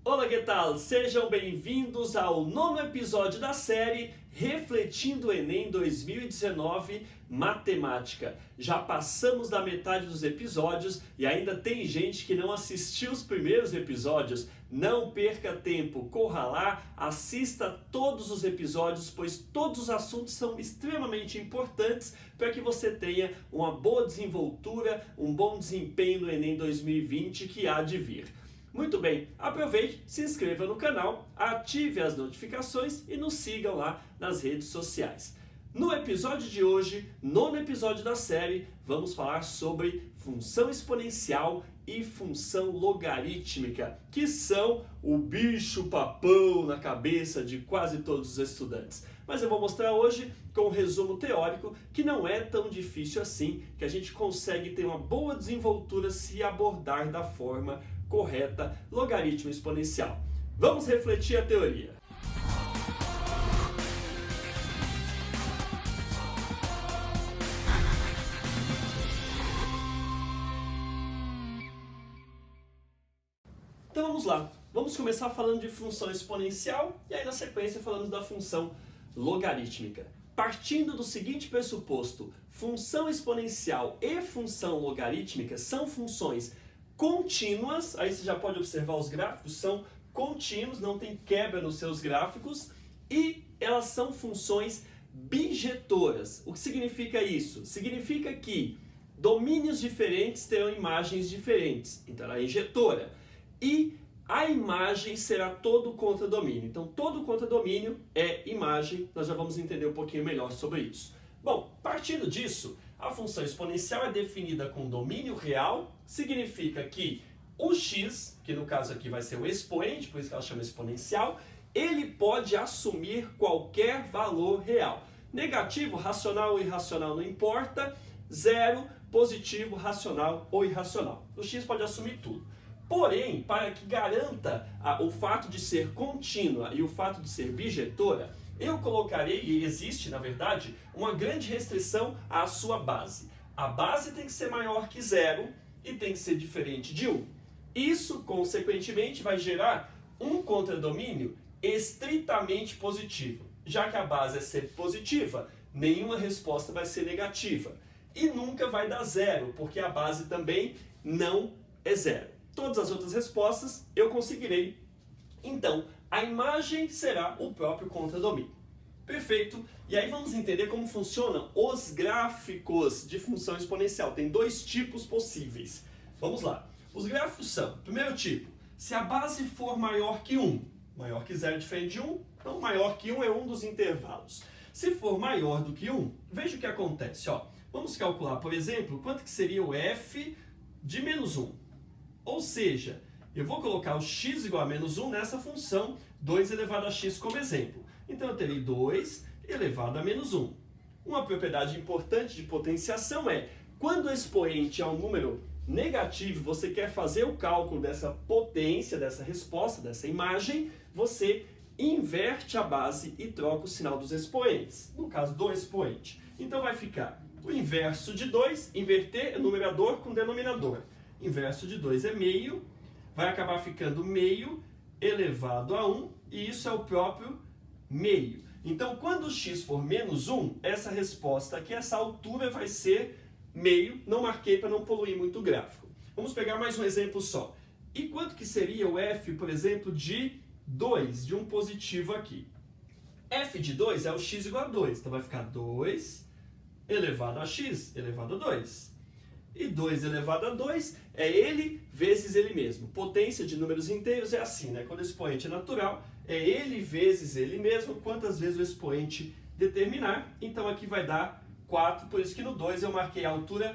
Olá, que tal? Sejam bem-vindos ao nono episódio da série Refletindo o Enem 2019 Matemática. Já passamos da metade dos episódios e ainda tem gente que não assistiu os primeiros episódios. Não perca tempo, corra lá, assista todos os episódios, pois todos os assuntos são extremamente importantes para que você tenha uma boa desenvoltura, um bom desempenho no Enem 2020 que há de vir. Muito bem, aproveite, se inscreva no canal, ative as notificações e nos sigam lá nas redes sociais. No episódio de hoje, nono episódio da série, vamos falar sobre função exponencial e função logarítmica, que são o bicho-papão na cabeça de quase todos os estudantes. Mas eu vou mostrar hoje com um resumo teórico que não é tão difícil assim, que a gente consegue ter uma boa desenvoltura se abordar da forma correta logaritmo exponencial. Vamos refletir a teoria. Então vamos lá. Vamos começar falando de função exponencial e aí na sequência falamos da função logarítmica. Partindo do seguinte pressuposto, função exponencial e função logarítmica são funções contínuas, aí você já pode observar os gráficos, são contínuos, não tem quebra nos seus gráficos, e elas são funções bijetoras. O que significa isso? Significa que domínios diferentes terão imagens diferentes, então ela é injetora, e a imagem será todo contradomínio. Então todo contradomínio é imagem, nós já vamos entender um pouquinho melhor sobre isso. Bom, partindo disso, a função exponencial é definida com domínio real, significa que o x, que no caso aqui vai ser o expoente, por isso que ela chama exponencial, ele pode assumir qualquer valor real. Negativo, racional ou irracional não importa, zero, positivo, racional ou irracional. O x pode assumir tudo. Porém, para que garanta o fato de ser contínua e o fato de ser bijetora, eu colocarei, e existe na verdade, uma grande restrição à sua base. A base tem que ser maior que zero e tem que ser diferente de 1. Isso, consequentemente, vai gerar um contradomínio estritamente positivo. Já que a base é sempre positiva, nenhuma resposta vai ser negativa. E nunca vai dar zero, porque a base também não é zero. Todas as outras respostas eu conseguirei. Então, a imagem será o próprio contradomínio. Perfeito. E aí vamos entender como funcionam os gráficos de função exponencial. Tem dois tipos possíveis. Vamos lá. Os gráficos são, primeiro tipo, se a base for maior que 1, maior que 0 é diferente de 1, então maior que 1 é um dos intervalos. Se for maior do que 1, veja o que acontece. Vamos calcular, por exemplo, quanto que seria o f de menos 1. Ou seja, eu vou colocar o x igual a menos 1 nessa função 2 elevado a x como exemplo. Então eu terei 2 elevado a menos 1. Uma propriedade importante de potenciação é, quando o expoente é um número negativo, você quer fazer o cálculo dessa potência, dessa resposta, dessa imagem, você inverte a base e troca o sinal dos expoentes. No caso do expoente. Então vai ficar o inverso de 2, inverter numerador com denominador. Inverso de 2 é meio, vai acabar ficando meio elevado a 1, e isso é o próprio meio. Então, quando x for menos 1, essa resposta aqui, essa altura vai ser meio, não marquei para não poluir muito o gráfico. Vamos pegar mais um exemplo só. E quanto que seria o f, por exemplo, de 2, de um positivo aqui? F de 2 é o x igual a 2, então vai ficar 2 elevado a x elevado a 2. E 2 elevado a 2 é ele vezes ele mesmo. Potência de números inteiros é assim, né? Quando o expoente é natural, é ele vezes ele mesmo, quantas vezes o expoente determinar. Então aqui vai dar 4, por isso que no 2 eu marquei a altura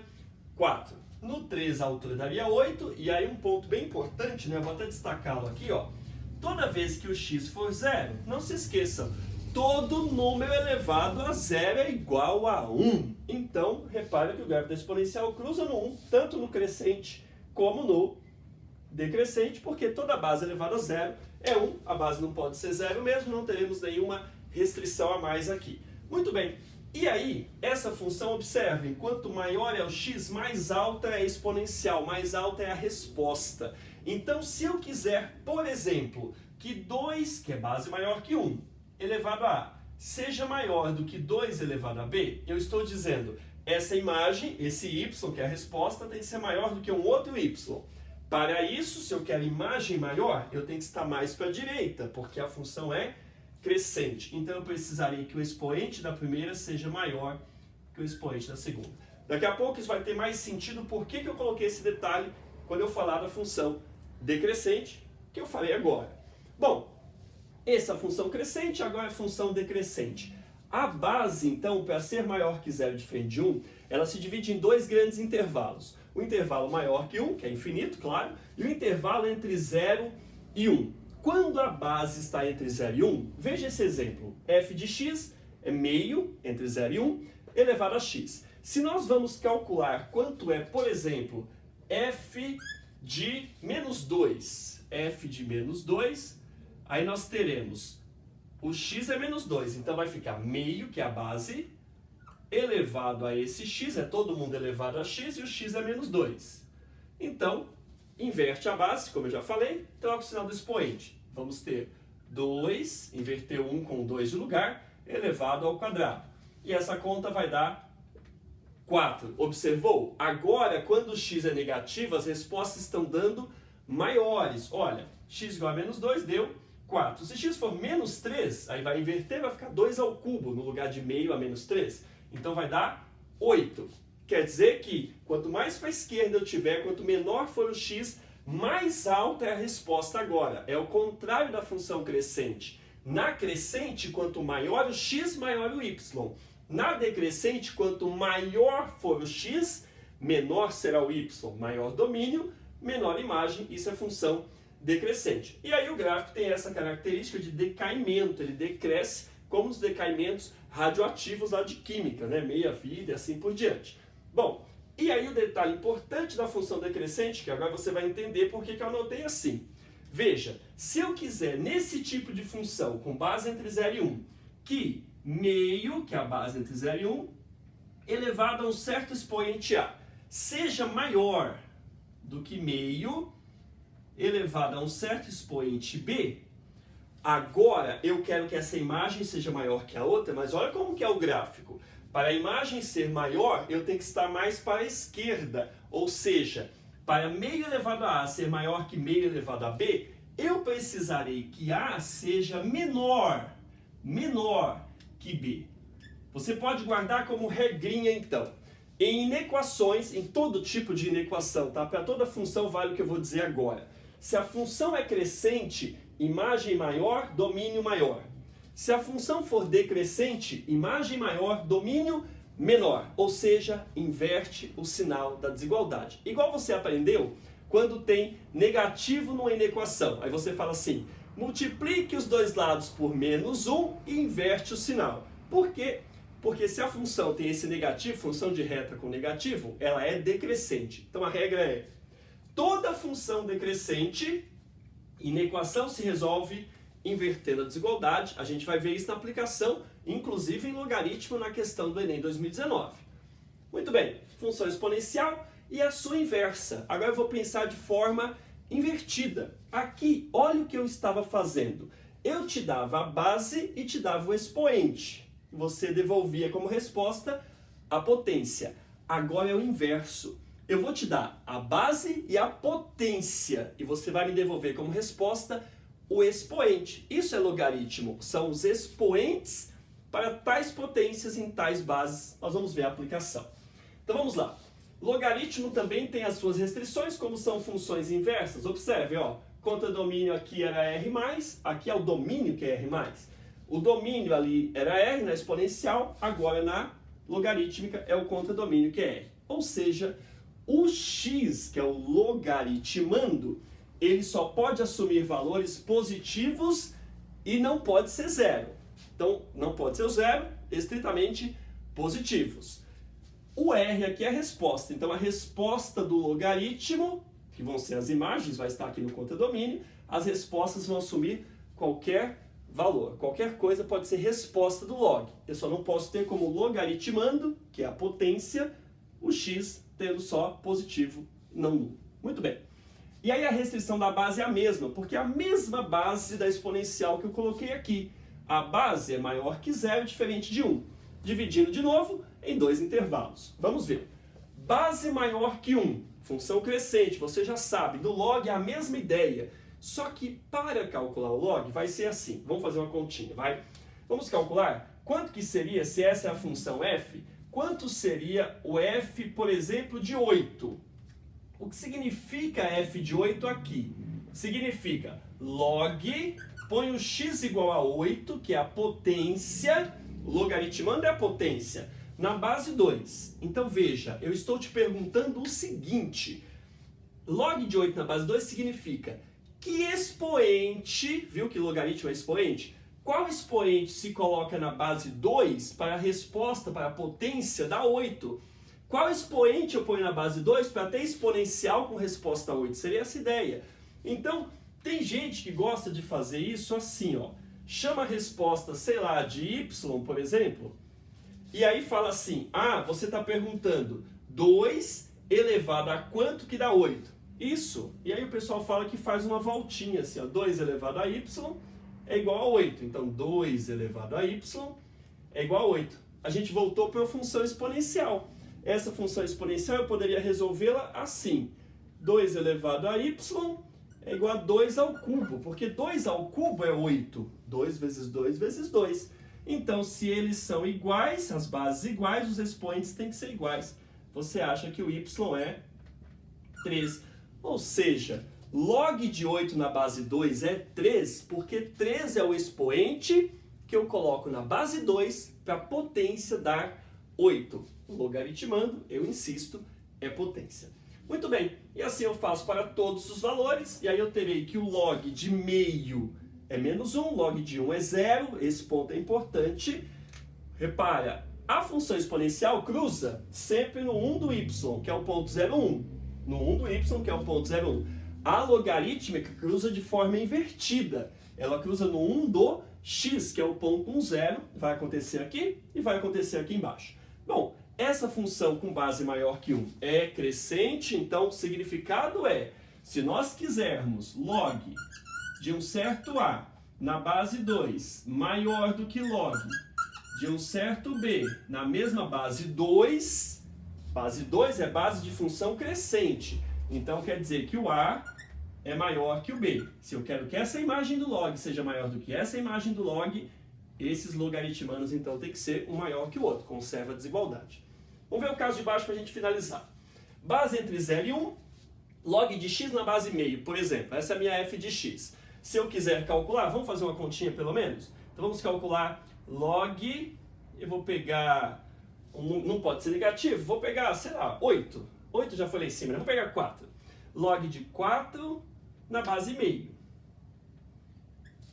4. No 3 a altura daria 8, e aí um ponto bem importante, né? Eu vou até destacá-lo aqui, Toda vez que o x for 0, não se esqueçam, todo número elevado a 0 é igual a 1. Então, repare que o gráfico da exponencial cruza no 1, tanto no crescente como no decrescente, porque toda base elevada a 0 é 1. A base não pode ser 0 mesmo, não teremos nenhuma restrição a mais aqui. Muito bem. E aí, essa função, observem, quanto maior é o x, mais alta é a exponencial, mais alta é a resposta. Então, se eu quiser, por exemplo, que 2, que é base maior que 1, elevado a A, seja maior do que 2 elevado a B, eu estou dizendo, essa imagem, esse y, que é a resposta, tem que ser maior do que um outro y. Para isso, se eu quero imagem maior, eu tenho que estar mais para a direita, porque a função é crescente. Então, eu precisaria que o expoente da primeira seja maior que o expoente da segunda. Daqui a pouco isso vai ter mais sentido por que eu coloquei esse detalhe quando eu falar da função decrescente, que eu falei agora. Bom, essa função crescente agora é função decrescente. A base, então, para ser maior que 0 diferente de 1, ela se divide em dois grandes intervalos. O intervalo maior que 1, que é infinito, claro, e o intervalo entre 0 e 1. Quando a base está entre 0 e 1, veja esse exemplo. f de x é meio entre 0 e 1 elevado a x. Se nós vamos calcular quanto é, por exemplo, f de menos 2, f de menos 2, aí nós teremos o x é menos 2, então vai ficar meio, que é a base, elevado a esse x, é todo mundo elevado a x, e o x é menos 2. Então, inverte a base, como eu já falei, troca o sinal do expoente. Vamos ter 2, inverter 1 com 2 de lugar, elevado ao quadrado. E essa conta vai dar 4. Observou? Agora, quando o x é negativo, as respostas estão dando maiores. Olha, x igual a menos 2 deu 4. Se x for menos 3, aí vai inverter, vai ficar 2 ao cubo, no lugar de meio a menos 3. Então vai dar 8. Quer dizer que quanto mais para a esquerda eu tiver, quanto menor for o x, mais alta é a resposta agora. É o contrário da função crescente. Na crescente, quanto maior o x, maior o y. Na decrescente, quanto maior for o x, menor será o y. Maior domínio, menor imagem. Isso é função decrescente. E aí o gráfico tem essa característica de decaimento. Ele decresce como os decaimentos radioativos lá de química, né? Meia-vida e assim por diante. Bom, e aí o detalhe importante da função decrescente, que agora você vai entender por que eu anotei assim. Veja, se eu quiser nesse tipo de função com base entre 0 e 1, que meio, que é a base entre 0 e 1, elevado a um certo expoente A, seja maior do que meio elevado a um certo expoente B, agora eu quero que essa imagem seja maior que a outra, mas olha como que é o gráfico. Para a imagem ser maior, eu tenho que estar mais para a esquerda, ou seja, para meio elevado a A ser maior que meio elevado a B, eu precisarei que A seja menor que B. Você pode guardar como regrinha então. Em inequações, em todo tipo de inequação, tá? Para toda função vale o que eu vou dizer agora. Se a função é crescente, imagem maior, domínio maior. Se a função for decrescente, imagem maior, domínio menor. Ou seja, inverte o sinal da desigualdade. Igual você aprendeu quando tem negativo numa inequação. Aí você fala assim, multiplique os dois lados por menos 1 e inverte o sinal. Por quê? Porque se a função tem esse negativo, função de reta com negativo, ela é decrescente. Então a regra é, toda função decrescente, inequação se resolve invertendo a desigualdade. A gente vai ver isso na aplicação, inclusive em logaritmo na questão do Enem 2019. Muito bem, função exponencial e a sua inversa. Agora eu vou pensar de forma invertida. Aqui, olha o que eu estava fazendo. Eu te dava a base e te dava o expoente. Você devolvia como resposta a potência. Agora é o inverso. Eu vou te dar a base e a potência. E você vai me devolver como resposta o expoente. Isso é logaritmo. São os expoentes para tais potências em tais bases. Nós vamos ver a aplicação. Então vamos lá. Logaritmo também tem as suas restrições, como são funções inversas. Observe, ó, contradomínio aqui era R+, aqui é o domínio que é R+. O domínio ali era R na exponencial, agora na logarítmica é o contradomínio que é R. Ou seja, o x, que é o logaritmando, ele só pode assumir valores positivos e não pode ser zero. Então, não pode ser o zero, estritamente positivos. O R aqui é a resposta. Então, a resposta do logaritmo, que vão ser as imagens, vai estar aqui no contradomínio, as respostas vão assumir qualquer valor. Qualquer coisa pode ser resposta do log. Eu só não posso ter como logaritmando, que é a potência, o x tendo só positivo, não nulo. Muito bem. E aí a restrição da base é a mesma, porque é a mesma base da exponencial que eu coloquei aqui. A base é maior que zero, diferente de 1. Dividindo de novo em dois intervalos. Vamos ver. Base maior que 1, função crescente, você já sabe, do log é a mesma ideia. Só que para calcular o log vai ser assim. Vamos fazer uma continha, vai? Vamos calcular quanto que seria, se essa é a função f, quanto seria o f, por exemplo, de 8? O que significa f de 8 aqui? Significa log, põe o x igual a 8, que é a potência, logaritmando é a potência, na base 2. Então veja, eu estou te perguntando o seguinte, log de 8 na base 2 significa que expoente, viu que logaritmo é expoente? Qual expoente se coloca na base 2 para a resposta, para a potência da 8? Qual expoente eu ponho na base 2 para ter exponencial com resposta a 8? Seria essa ideia. Então, tem gente que gosta de fazer isso assim, ó. Chama a resposta, sei lá, de y, por exemplo, e aí fala assim, ah, você está perguntando 2 elevado a quanto que dá 8? Isso. E aí o pessoal fala que faz uma voltinha assim, ó, 2 elevado a y é igual a 8. Então, 2 elevado a y é igual a 8. A gente voltou para uma função exponencial. Essa função exponencial eu poderia resolvê-la assim. 2 elevado a y é igual a 2 ao cubo, porque 2 ao cubo é 8. 2 vezes 2 vezes 2. Então, se eles são iguais, as bases iguais, os expoentes têm que ser iguais. Você acha que o y é 3. Ou seja, log de 8 na base 2 é 3, porque 3 é o expoente que eu coloco na base 2 para a potência dar 8. Logaritmando, eu insisto, é potência. Muito bem, e assim eu faço para todos os valores, e aí eu terei que o log de meio é menos 1, log de 1 é 0, esse ponto é importante. Repara, a função exponencial cruza sempre no 1 do y, que é o ponto 0,1. No 1 do y, que é o ponto 0,1. A logarítmica cruza de forma invertida. Ela cruza no 1 do x, que é o ponto 10, vai acontecer aqui e vai acontecer aqui embaixo. Bom, essa função com base maior que 1 é crescente, então o significado é, se nós quisermos log de um certo a na base 2 maior do que log de um certo b na mesma base 2 é base de função crescente, então quer dizer que o a é maior que o b. Se eu quero que essa imagem do log seja maior do que essa imagem do log, esses logaritmanos então tem que ser um maior que o outro, conserva a desigualdade. Vamos ver o caso de baixo para a gente finalizar. Base entre 0 e 1, log de x na base meio, por exemplo, essa é a minha f de x. Se eu quiser calcular, vamos fazer uma continha pelo menos? Então vamos calcular log, eu vou pegar, não pode ser negativo, vou pegar, sei lá, 8. 8 já foi lá em cima, né? Vou pegar 4. Log de 4 na base meio.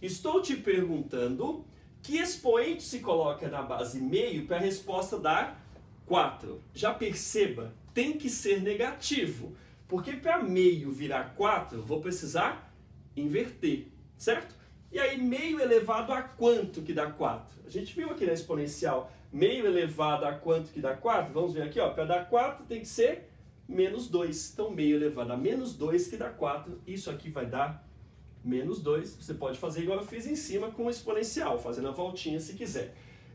Estou te perguntando que expoente se coloca na base meio para a resposta dar 4. Já perceba, tem que ser negativo, porque para meio virar 4, vou precisar inverter, certo? E aí, meio elevado a quanto que dá 4? A gente viu aqui na exponencial, meio elevado a quanto que dá 4? Vamos ver aqui, ó, para dar 4 tem que ser menos 2. Então, meio elevado a menos 2 que dá 4. Isso aqui vai dar menos 2. Você pode fazer igual eu fiz em cima com o exponencial, fazendo a voltinha se quiser.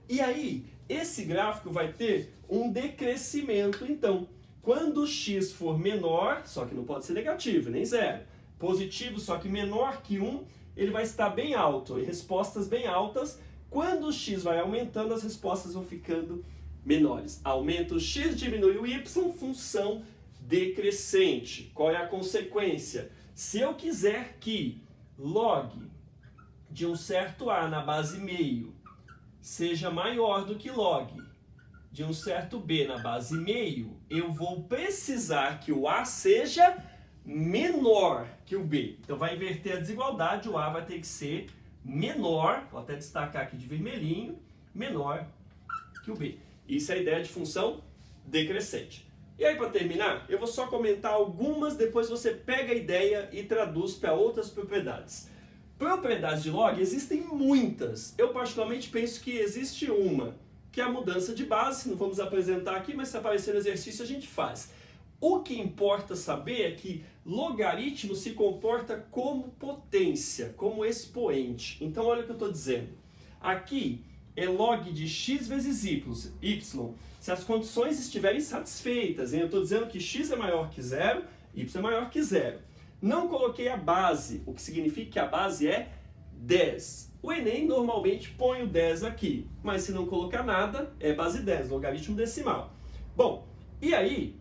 E aí, esse gráfico vai ter um decrescimento, então. Quando x for menor, só que não pode ser negativo, nem zero, positivo, só que menor que 1, ele vai estar bem alto, e respostas bem altas. Quando o x vai aumentando, as respostas vão ficando menores. Aumenta o x, diminui o y, função decrescente. Qual é a consequência? Se eu quiser que log de um certo a na base meio seja maior do que log de um certo b na base meio, eu vou precisar que o a seja menor que o b. Então vai inverter a desigualdade, o a vai ter que ser menor, vou até destacar aqui de vermelhinho, menor que o b. Isso é a ideia de função decrescente. E aí, para terminar, eu vou só comentar algumas, depois você pega a ideia e traduz para outras propriedades. Propriedades de log existem muitas. Eu particularmente penso que existe uma, que é a mudança de base. Não vamos apresentar aqui, mas se aparecer no exercício a gente faz. O que importa saber é que logaritmo se comporta como potência, como expoente. Então olha o que eu estou dizendo. Aqui é log de x vezes y, se as condições estiverem satisfeitas. Hein? Eu estou dizendo que x é maior que zero, y é maior que zero. Não coloquei a base, o que significa que a base é 10. O Enem normalmente põe o 10 aqui, mas se não colocar nada, é base 10, logaritmo decimal. Bom, e aí,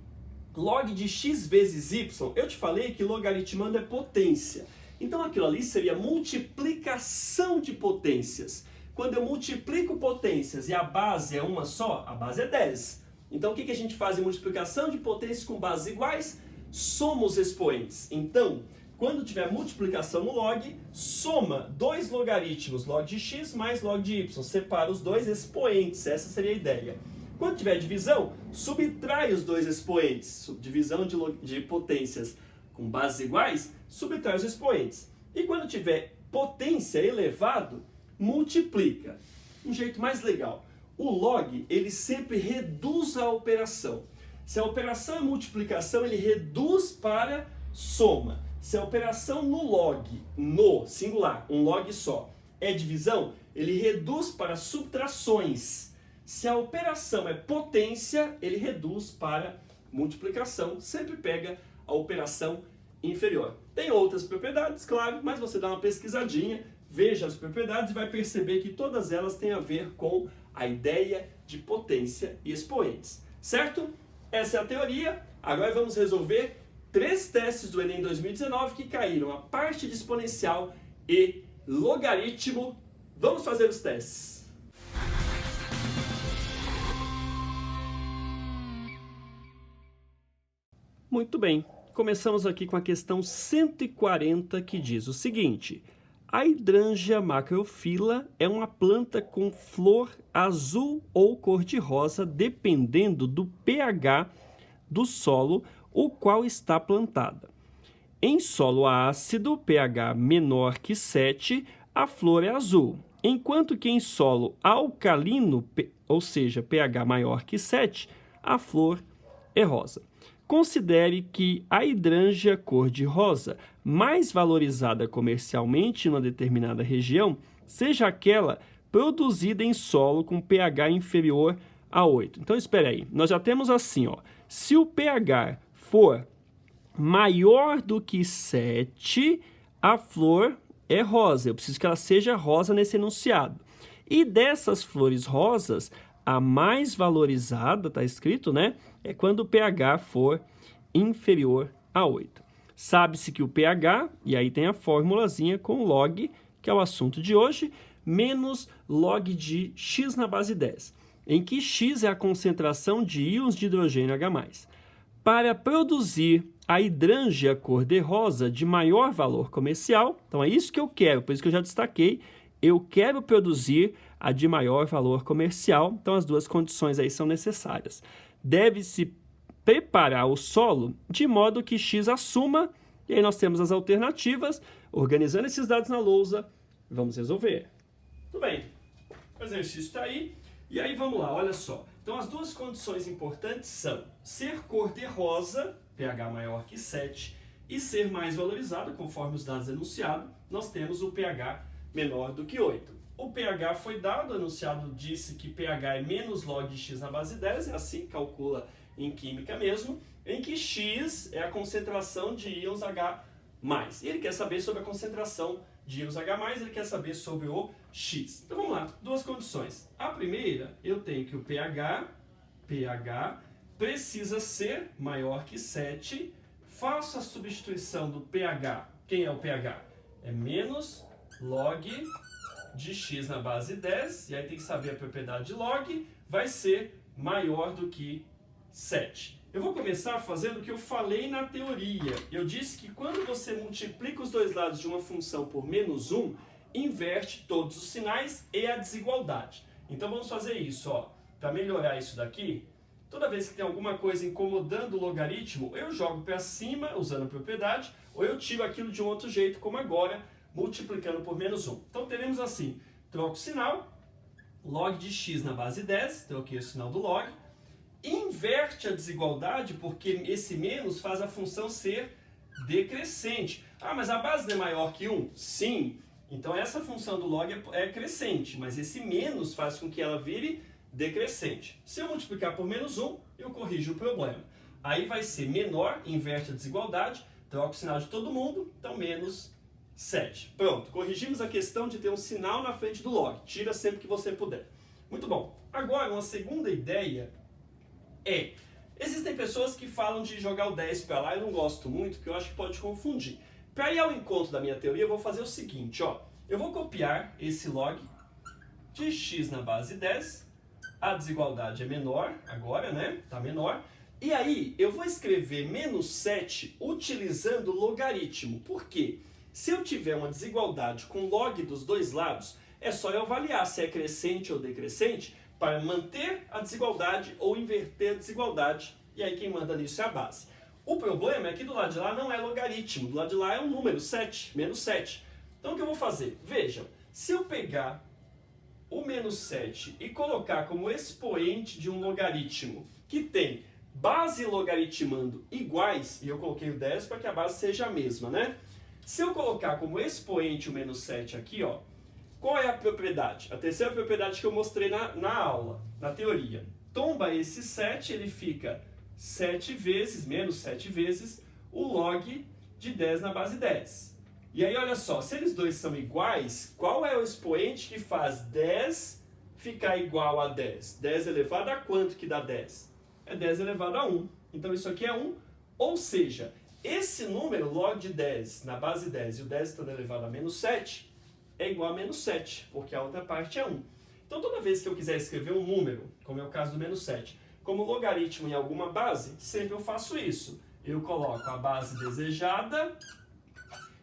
log de x vezes y, eu te falei que logaritmando é potência. Então aquilo ali seria multiplicação de potências. Quando eu multiplico potências e a base é uma só, a base é 10. Então o que a gente faz em multiplicação de potências com bases iguais? Soma os expoentes. Então, quando tiver multiplicação no log, soma dois logaritmos, log de x mais log de y. Separa os dois expoentes, essa seria a ideia. Quando tiver divisão, subtrai os dois expoentes. Subdivisão de potências com bases iguais, subtrai os expoentes. E quando tiver potência elevado, multiplica. Um jeito mais legal. O log, ele sempre reduz a operação. Se a operação é multiplicação, ele reduz para soma. Se a operação no log, no singular, um log só, é divisão, ele reduz para subtrações. Se a operação é potência, ele reduz para multiplicação. Sempre pega a operação inferior. Tem outras propriedades, claro, mas você dá uma pesquisadinha, veja as propriedades e vai perceber que todas elas têm a ver com a ideia de potência e expoentes. Certo? Essa é a teoria. Agora vamos resolver 3 testes do Enem 2019 que caíram a parte de exponencial e logaritmo. Vamos fazer os testes. Muito bem, começamos aqui com a questão 140 que diz o seguinte: a Hydrangea macrophylla é uma planta com flor azul ou cor-de-rosa dependendo do pH do solo o qual está plantada. Em solo ácido, pH menor que 7, a flor é azul, enquanto que em solo alcalino, ou seja, pH maior que 7, a flor é rosa. Considere que a Hydrangea cor-de-rosa mais valorizada comercialmente em uma determinada região seja aquela produzida em solo com pH inferior a 8. Então, espera aí. Nós já temos assim, ó. Se o pH for maior do que 7, a flor é rosa. Eu preciso que ela seja rosa nesse enunciado. E dessas flores rosas, a mais valorizada, está escrito, né? É quando o pH for inferior a 8. Sabe-se que o pH, e aí tem a formulazinha com log, que é o assunto de hoje, menos log de x na base 10, em que x é a concentração de íons de hidrogênio H+. Para produzir a Hydrangea cor-de-rosa de maior valor comercial, então é isso que eu quero, por isso que eu já destaquei, eu quero produzir a de maior valor comercial, então as duas condições aí são necessárias. Deve-se preparar o solo de modo que x assuma, e aí nós temos as alternativas, organizando esses dados na lousa, vamos resolver. Tudo bem, o exercício está aí, e aí vamos lá, olha só. Então as duas condições importantes são ser cor-de-rosa, pH maior que 7, e ser mais valorizada, conforme os dados enunciados, nós temos o pH menor do que 8. O pH foi dado, o enunciado disse que pH é menos log de x na base 10, é assim que calcula em química mesmo, em que x é a concentração de íons H+. E ele quer saber sobre a concentração de íons H+, ele quer saber sobre o x. Então vamos lá, duas condições. A primeira, eu tenho que o pH precisa ser maior que 7, faço a substituição do pH. Quem é o pH? É menos log de x na base 10, e aí tem que saber a propriedade de log, vai ser maior do que 7. Eu vou começar fazendo o que eu falei na teoria. Eu disse que quando você multiplica os dois lados de uma função por menos 1, inverte todos os sinais e a desigualdade. Então vamos fazer isso, ó. Para melhorar isso daqui, toda vez que tem alguma coisa incomodando o logaritmo, eu jogo para cima usando a propriedade, ou eu tiro aquilo de um outro jeito, como agora, multiplicando por menos 1. Então teremos assim, troco o sinal, log de x na base 10, troquei o sinal do log, inverte a desigualdade porque esse menos faz a função ser decrescente. Ah, mas a base não é maior que 1? Sim. Então essa função do log é crescente, mas esse menos faz com que ela vire decrescente. Se eu multiplicar por menos 1, eu corrijo o problema. Aí vai ser menor, inverte a desigualdade, troca o sinal de todo mundo, então menos 7. Pronto, corrigimos a questão de ter um sinal na frente do log. Tira sempre que você puder. Muito bom. Agora, uma segunda ideia é... Existem pessoas que falam de jogar o 10 para lá, eu não gosto muito, porque eu acho que pode confundir. Para ir ao encontro da minha teoria, eu vou fazer o seguinte, ó. Eu vou copiar esse log de x na base 10, a desigualdade é menor, agora, né? Tá menor. E aí, eu vou escrever menos 7 utilizando o logaritmo. Por quê? Se eu tiver uma desigualdade com log dos dois lados, é só eu avaliar se é crescente ou decrescente para manter a desigualdade ou inverter a desigualdade. E aí quem manda nisso é a base. O problema é que do lado de lá não é logaritmo, do lado de lá é um número, 7, menos 7. Então o que eu vou fazer? Vejam, se eu pegar o menos 7 e colocar como expoente de um logaritmo que tem base e logaritmando iguais, e eu coloquei o 10 para que a base seja a mesma, né? Se eu colocar como expoente o menos 7 aqui, ó, qual é a propriedade? A terceira propriedade que eu mostrei na aula, na teoria. Tomba esse 7, ele fica 7 vezes, menos 7 vezes, o log de 10 na base 10. E aí, olha só, se eles dois são iguais, qual é o expoente que faz 10 ficar igual a 10? 10 elevado a quanto que dá 10? É 10 elevado a 1. Então, isso aqui é 1. Ou seja, esse número, log de 10 na base 10 e o 10 estando elevado a menos 7, é igual a menos 7, porque a outra parte é 1. Então, toda vez que eu quiser escrever um número, como é o caso do menos 7, como logaritmo em alguma base, sempre eu faço isso. Eu coloco a base desejada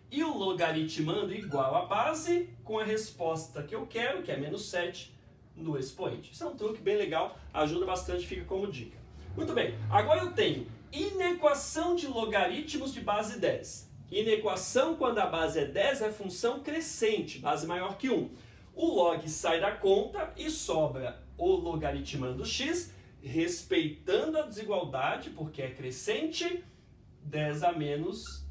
e o logaritmando igual à base com a resposta que eu quero, que é menos 7, no expoente. Isso é um truque bem legal, ajuda bastante, fica como dica. Muito bem, agora eu tenho inequação de logaritmos de base 10. Inequação quando a base é 10 é função crescente, base maior que 1. O log sai da conta e sobra o logaritmando x, respeitando a desigualdade, porque é crescente, 10 a menos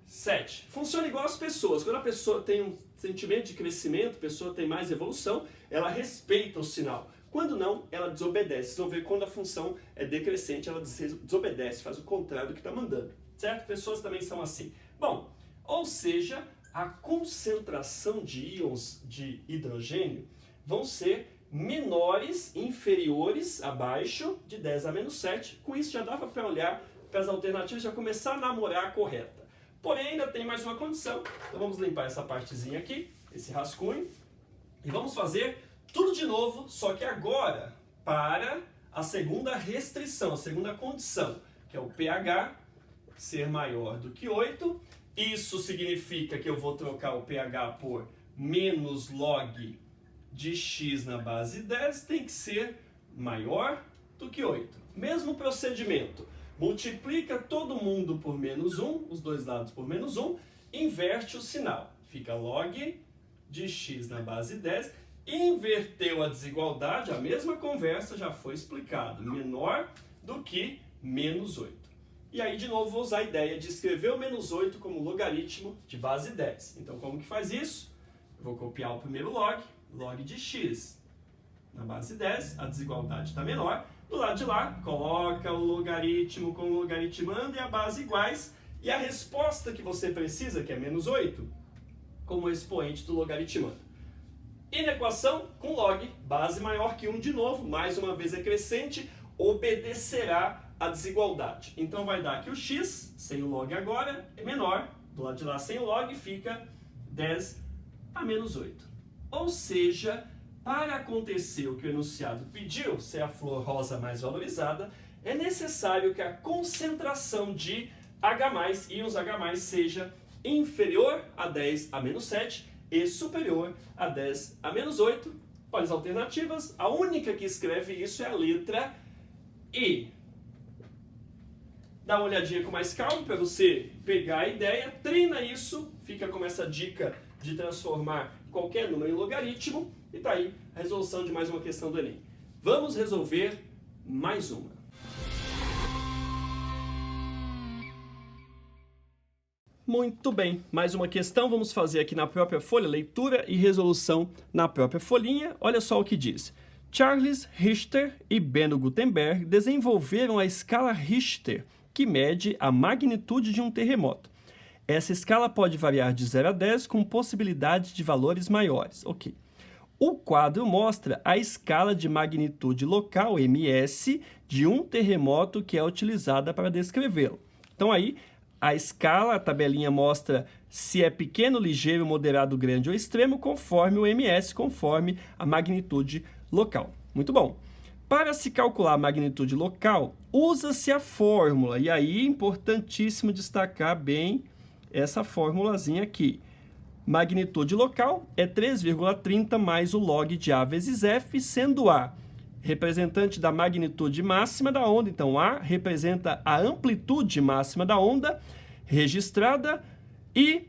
7. Funciona igual às pessoas. Quando a pessoa tem um sentimento de crescimento, a pessoa tem mais evolução, ela respeita o sinal. Quando não, ela desobedece. Vocês vão ver quando a função é decrescente, ela desobedece, faz o contrário do que está mandando. Certo? Pessoas também são assim. Bom, ou seja, a concentração de íons de hidrogênio vão ser menores, inferiores, abaixo de 10 a menos 7. Com isso já dava para olhar para as alternativas e já começar a namorar a correta. Porém, ainda tem mais uma condição. Então vamos limpar essa partezinha aqui, esse rascunho, e vamos fazer tudo de novo, só que agora para a segunda restrição, a segunda condição, que é o pH ser maior do que 8. Isso significa que eu vou trocar o pH por menos log de x na base 10, tem que ser maior do que 8. Mesmo procedimento. Multiplica todo mundo por menos 1, os dois lados por menos 1, inverte o sinal. Fica log de x na base 10, inverteu a desigualdade, a mesma conversa já foi explicado, menor do que menos 8. E aí, de novo, vou usar a ideia de escrever o menos 8 como logaritmo de base 10. Então, como que faz isso? Eu vou copiar o primeiro log, log de x na base 10, a desigualdade está menor. Do lado de lá, coloca o logaritmo com o logaritmando e a base iguais. E a resposta que você precisa, que é menos 8, como expoente do logaritmando. Inequação com log, base maior que 1 de novo, mais uma vez é crescente, obedecerá a desigualdade. Então vai dar que o x, sem o log agora, é menor. Do lado de lá, sem o log, fica 10 a menos 8. Ou seja, para acontecer o que o enunciado pediu, ser a flor rosa mais valorizada, é necessário que a concentração de H+, íons H+, seja inferior a 10 a menos 7 e superior a 10 a menos 8. Olha as alternativas, a única que escreve isso é a letra E. Dá uma olhadinha com mais calma para você pegar a ideia, treina isso, fica com essa dica de transformar qualquer número em logaritmo, e tá aí a resolução de mais uma questão do Enem. Vamos resolver mais uma. Muito bem, mais uma questão, vamos fazer aqui na própria folha, leitura e resolução na própria folhinha. Olha só o que diz. Charles Richter e Benno Gutenberg desenvolveram a escala Richter, que mede a magnitude de um terremoto. Essa escala pode variar de 0 a 10 com possibilidade de valores maiores. Ok. O quadro mostra a escala de magnitude local, MS, de um terremoto que é utilizada para descrevê-lo. Então aí, a escala, a tabelinha mostra se é pequeno, ligeiro, moderado, grande ou extremo, conforme o MS, conforme a magnitude local. Muito bom. Para se calcular a magnitude local, usa-se a fórmula. E aí, importantíssimo destacar bem essa formulazinha aqui. Magnitude local é 3,30 mais o log de A vezes F, sendo A representante da magnitude máxima da onda. Então, A representa a amplitude máxima da onda registrada e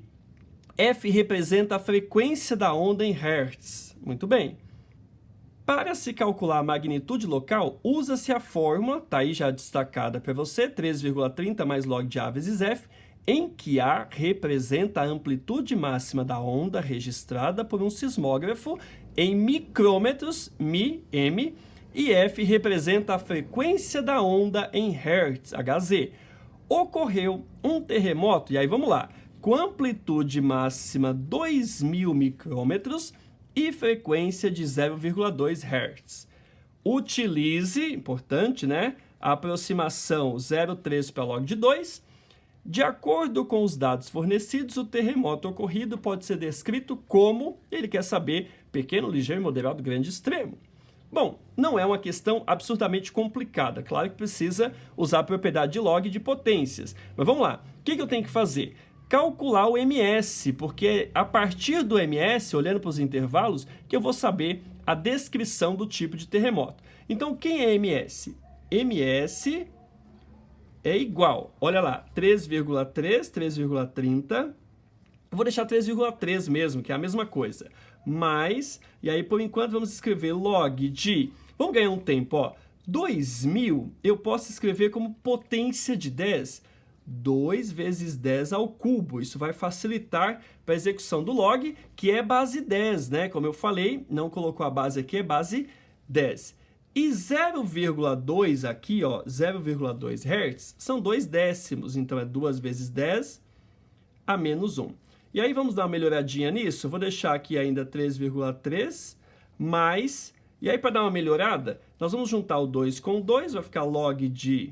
F representa a frequência da onda em Hertz. Muito bem. Para se calcular a magnitude local, usa-se a fórmula, está aí já destacada para você, 3,30 mais log de A vezes F, em que A representa a amplitude máxima da onda registrada por um sismógrafo em micrômetros, m, e F representa a frequência da onda em Hertz, Hz. Ocorreu um terremoto, e aí vamos lá, com amplitude máxima 2.000 micrômetros e frequência de 0,2 Hz. Utilize, importante, né, a aproximação 0,3 para log de 2. De acordo com os dados fornecidos, o terremoto ocorrido pode ser descrito como, ele quer saber, pequeno, ligeiro, moderado, grande, extremo. Bom, não é uma questão absurdamente complicada. Claro que precisa usar a propriedade de log de potências. Mas vamos lá. O que eu tenho que fazer? Calcular o MS, porque é a partir do MS, olhando para os intervalos, que eu vou saber a descrição do tipo de terremoto. Então, quem é MS? MS é igual, olha lá, 3,3, 3,30. Eu vou deixar 3,3 mesmo, que é a mesma coisa. Mais, e aí por enquanto vamos escrever log de, vamos ganhar um tempo, ó, 2.000 eu posso escrever como potência de 10, 2 vezes 10 ao cubo. Isso vai facilitar para a execução do log, que é base 10, né? Como eu falei, não colocou a base aqui, é base 10. E 0,2 aqui, ó, 0,2 Hz, são 2 décimos, então é 2 vezes 10 a menos 1. E aí vamos dar uma melhoradinha nisso, eu vou deixar aqui ainda 3,3 mais, e aí para dar uma melhorada, nós vamos juntar o 2 com o 2, vai ficar log de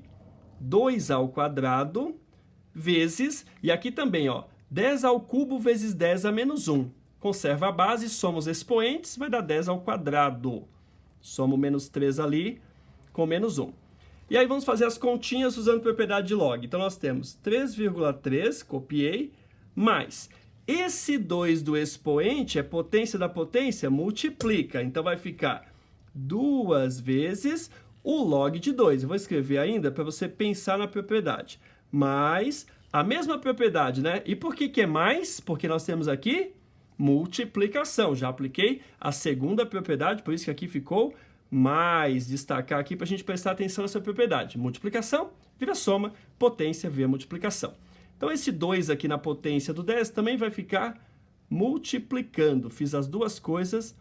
2 ao quadrado vezes, e aqui também, ó, 10 ao cubo vezes 10 a menos 1. Conserva a base, soma os expoentes, vai dar 10 ao quadrado. Soma o menos 3 ali com menos 1. E aí vamos fazer as continhas usando propriedade de log. Então nós temos 3,3, copiei, mais esse 2 do expoente é potência da potência, multiplica. Então vai ficar 2 vezes o log de 2. Eu vou escrever ainda para você pensar na propriedade. Mais a mesma propriedade, né? E por que é mais? Porque nós temos aqui multiplicação. Já apliquei a segunda propriedade, por isso que aqui ficou mais. Destacar aqui para a gente prestar atenção nessa propriedade. Multiplicação vira soma, potência vira multiplicação. Então esse 2 aqui na potência do 10 também vai ficar multiplicando. Fiz as duas coisas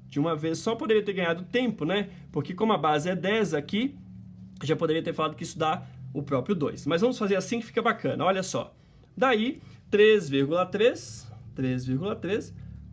de uma vez. Só poderia ter ganhado tempo, né? Porque como a base é 10 aqui, já poderia ter falado que isso dá o próprio 2. Mas vamos fazer assim que fica bacana. Olha só. Daí, 3,3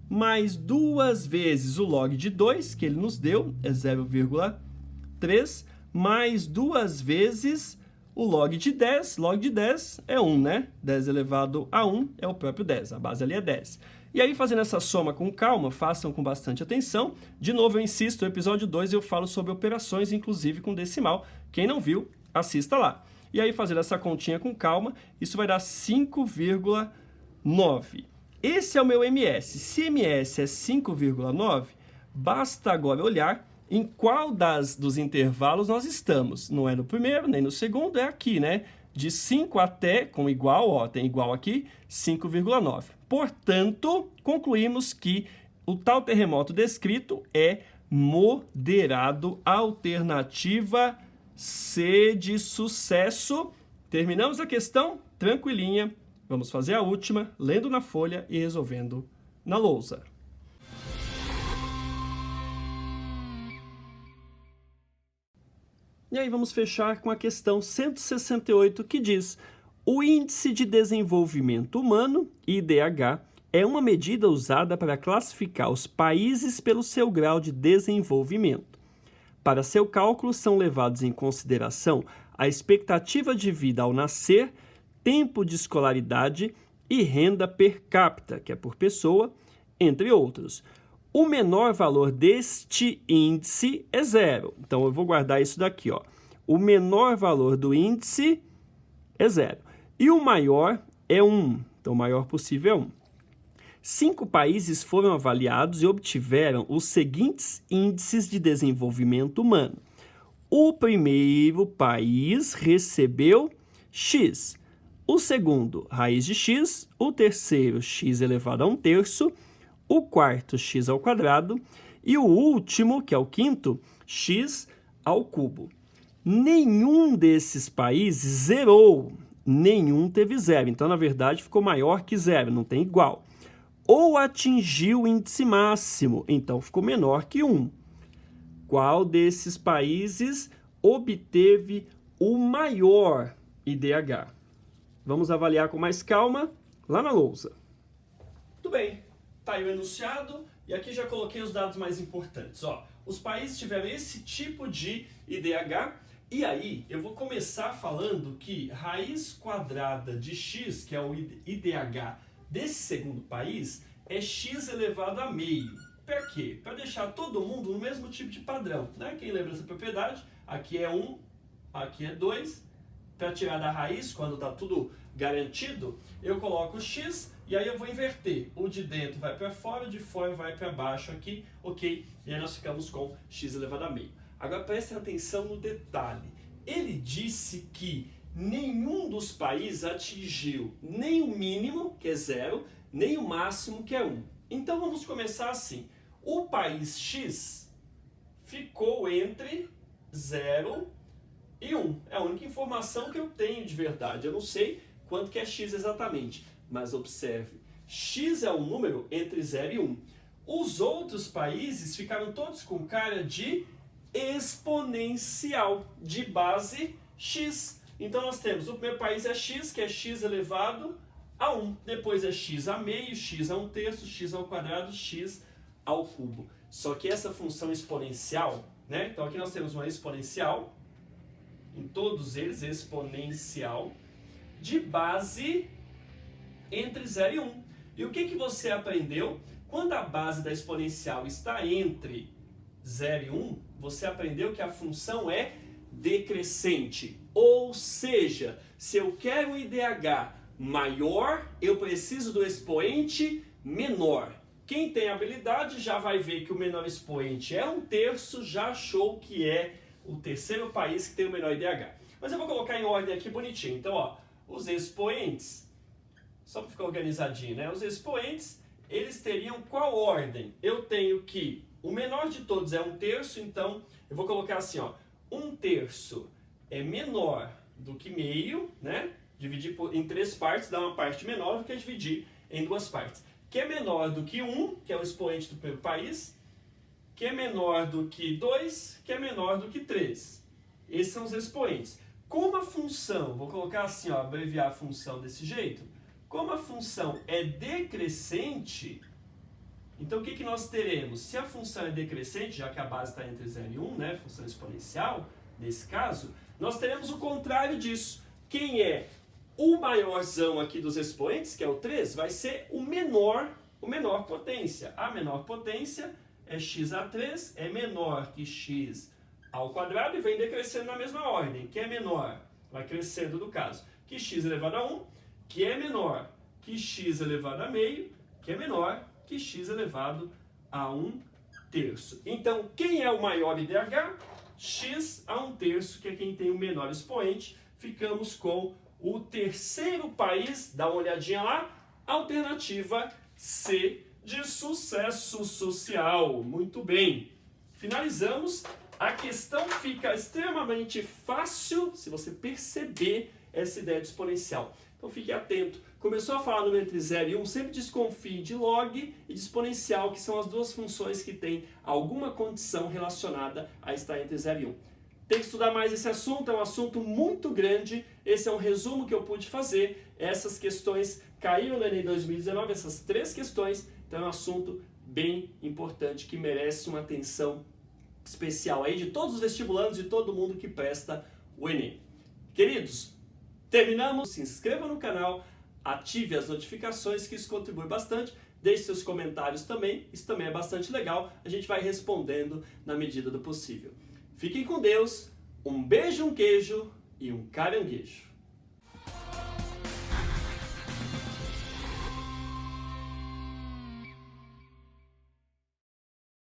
mais 2 vezes o log de 2, que ele nos deu, é 0,3, mais 2 vezes o log de 10. Log de 10 é 1, né? 10 elevado a 1 é o próprio 10. A base ali é 10. E aí, fazendo essa soma com calma, façam com bastante atenção. De novo, eu insisto, no episódio 2 eu falo sobre operações, inclusive com decimal. Quem não viu, assista lá. E aí, fazendo essa continha com calma, isso vai dar 5,9. Esse é o meu MS. Se MS é 5,9, basta agora olhar em qual dos intervalos nós estamos. Não é no primeiro, nem no segundo, é aqui, né? De 5 até, com igual, ó, tem igual aqui, 5,9. Portanto, concluímos que o tal terremoto descrito é moderado, alternativa C de sucesso. Terminamos a questão tranquilinha. Vamos fazer a última, lendo na folha e resolvendo na lousa. E aí vamos fechar com a questão 168, que diz: o Índice de Desenvolvimento Humano, IDH, é uma medida usada para classificar os países pelo seu grau de desenvolvimento. Para seu cálculo são levados em consideração a expectativa de vida ao nascer, tempo de escolaridade e renda per capita, que é por pessoa, entre outros. O menor valor deste índice é 0. Então, eu vou guardar isso daqui, ó. O menor valor do índice é 0. E o maior é 1. Então, o maior possível é 1. 5 países foram avaliados e obtiveram os seguintes índices de desenvolvimento humano. O primeiro país recebeu X. O segundo, raiz de X. O terceiro, X elevado a 1/3. O quarto, x ao quadrado, e o último, que é o quinto, x ao cubo. Nenhum desses países zerou, nenhum teve 0. Então, na verdade, ficou maior que 0, não tem igual. Ou atingiu o índice máximo, então ficou menor que 1. Qual desses países obteve o maior IDH? Vamos avaliar com mais calma lá na lousa. Tudo bem. Está aí o enunciado, e aqui já coloquei os dados mais importantes. Ó, os países tiveram esse tipo de IDH, e aí eu vou começar falando que raiz quadrada de x, que é o IDH desse segundo país, é x elevado a meio. Para quê? Para deixar todo mundo no mesmo tipo de padrão, né? Quem lembra essa propriedade? Aqui é 1, aqui é 2. Para tirar da raiz, quando está tudo garantido, eu coloco x e aí eu vou inverter. O de dentro vai para fora, o de fora vai para baixo aqui, ok? E aí nós ficamos com x elevado a meio. Agora prestem atenção no detalhe. Ele disse que nenhum dos países atingiu nem o mínimo, que é 0, nem o máximo, que é 1. Então vamos começar assim. O país X ficou entre 0 e 1. É a única informação que eu tenho de verdade. Eu não sei quanto que é x exatamente, mas observe. X é um número entre 0 e 1. Os outros países ficaram todos com cara de exponencial, de base x. Então nós temos, o primeiro país é x, que é x elevado a 1. Depois é x a meio, x a 1/3, x ao quadrado, x ao cubo. Só que essa função exponencial, né? Então aqui nós temos uma exponencial, em todos eles, exponencial, de base entre 0 e 1. E o que você aprendeu? Quando a base da exponencial está entre 0 e 1, você aprendeu que a função é decrescente. Ou seja, se eu quero um IDH maior, eu preciso do expoente menor. Quem tem habilidade já vai ver que o menor expoente é 1/3, já achou que é o terceiro país que tem o menor IDH. Mas eu vou colocar em ordem aqui bonitinho. Então, ó, os expoentes, só para ficar organizadinho, né? Os expoentes, eles teriam qual ordem? Eu tenho que o menor de todos é 1/3, então eu vou colocar assim, ó, 1/3 é menor do que meio, né? Dividir em 3 partes dá uma parte menor do que dividir em 2 partes. Que é menor do que 1, que é o expoente do primeiro país, que é menor do que 2, que é menor do que 3. Esses são os expoentes. Como a função, vou colocar assim, ó, abreviar a função desse jeito, como a função é decrescente, então o que nós teremos? Se a função é decrescente, já que a base está entre 0 e 1, né, função exponencial, nesse caso, nós teremos o contrário disso. Quem é o maiorzão aqui dos expoentes, que é o 3, vai ser o menor potência. A menor potência é x a 3, é menor que x ao quadrado e vem decrescendo na mesma ordem. Que é menor, vai crescendo no caso, que x elevado a 1, que é menor que x elevado a meio, que é menor que x elevado a 1/3. Então, quem é o maior IDH? X a 1/3, que é quem tem o menor expoente. Ficamos com o terceiro país, dá uma olhadinha lá, alternativa C de sucesso social. Muito bem. Finalizamos A questão fica extremamente fácil se você perceber essa ideia de exponencial. Então fique atento. Começou a falar no número entre 0 e 1, sempre desconfie de log e de exponencial, que são as duas funções que têm alguma condição relacionada a estar entre 0 e 1. Tem que estudar mais esse assunto, é um assunto muito grande. Esse é um resumo que eu pude fazer. Essas questões caíram no Enem 2019, essas 3 questões. Então é um assunto bem importante que merece uma atenção especial aí de todos os vestibulandos e todo mundo que presta o Enem. Queridos, terminamos. Se inscreva no canal, ative as notificações, que isso contribui bastante. Deixe seus comentários também, isso também é bastante legal. A gente vai respondendo na medida do possível. Fiquem com Deus, um beijo, um queijo e um caranguejo.